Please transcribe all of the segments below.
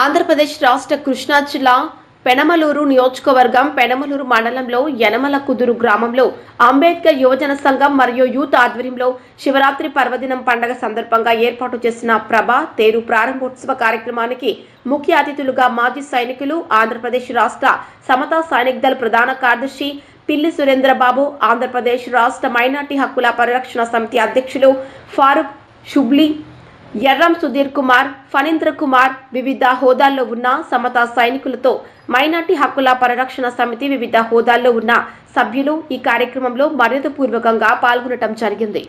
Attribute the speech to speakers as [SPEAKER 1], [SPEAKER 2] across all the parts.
[SPEAKER 1] ఆంధ్రప్రదేశ్ రాష్ట్ర కృష్ణా జిల్లా పెనమలూరు నియోజకవర్గం పెనమలూరు మండలంలో యనమల కుదురు గ్రామంలో అంబేద్కర్ యువజన సంఘం మరియు యూత్ ఆధ్వర్యంలో శివరాత్రి పర్వదినం పండుగ సందర్భంగా ఏర్పాటు చేసిన ప్రభా తేరు ప్రారంభోత్సవ కార్యక్రమానికి ముఖ్య అతిథులుగా మాజీ సైనికులు ఆంధ్రప్రదేశ్ రాష్ట్ర సమతా సైనిక్ దళ ప్రధాన కార్యదర్శి పిల్లి సురేంద్రబాబు, ఆంధ్రప్రదేశ్ రాష్ట్ర మైనార్టీ హక్కుల పరిరక్షణ సమితి అధ్యక్షులు ఫారూక్ షుబ్లీ, ఎర్రం సుధీర్ కుమార్, ఫణీంద్ర కుమార్ వివిధ హోదాల్లో ఉన్న సమతా సైనికులతో మైనార్టీ హక్కుల పరిరక్షణ సమితి వివిధ హోదాల్లో ఉన్న సభ్యులు ఈ కార్యక్రమంలో మర్యాదపూర్వకంగా పాల్గొనడం జరిగింది.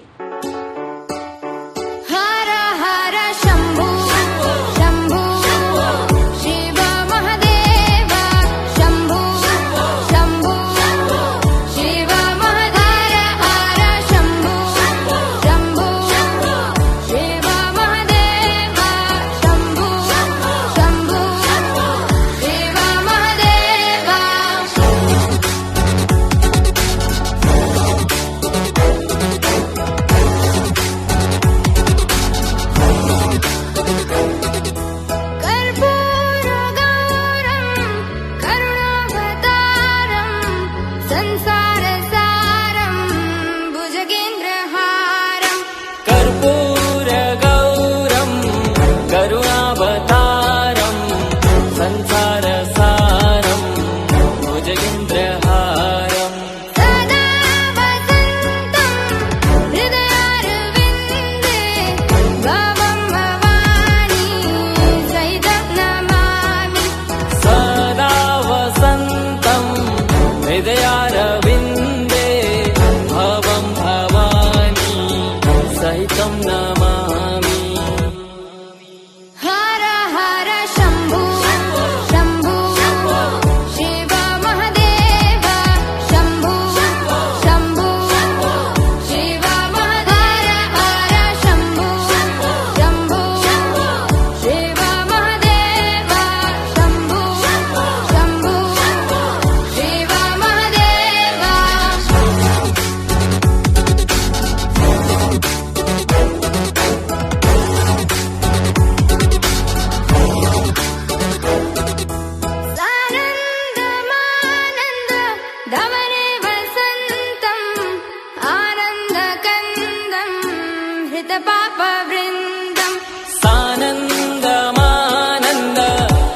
[SPEAKER 2] सानन्दमानन्द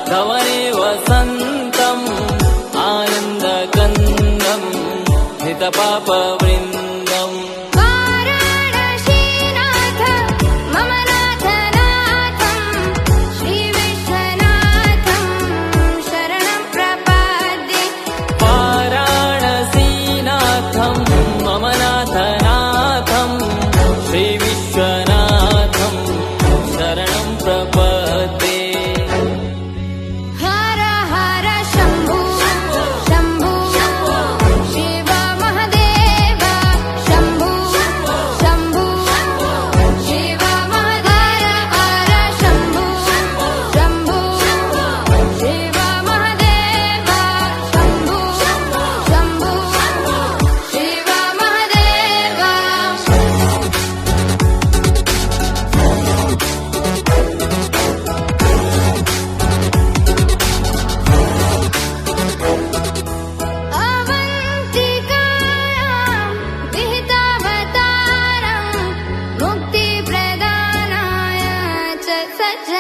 [SPEAKER 2] धवने वसन्तम् आनन्दकन्दम् हितपापवृन्दम्
[SPEAKER 3] वाराणसीनाथ मम नाथनाथं श्रीविश्वनाथं शरणं प्रपद्ये।
[SPEAKER 2] वाराणसीनाथं मम नाथनाथं श्रीविश्वनाथं शरणं प्रपद्ये।
[SPEAKER 3] हर हर शम्भो शम्भो शिव महदेव शम्भो शम्भो शिव महदेव। हर शम्भो शम्भो शिव महदेव शम्भो शम्भो शिव महदेव। अवन्तिकायां विहितावतारं मुक्तिप्रदानाय च सज्ज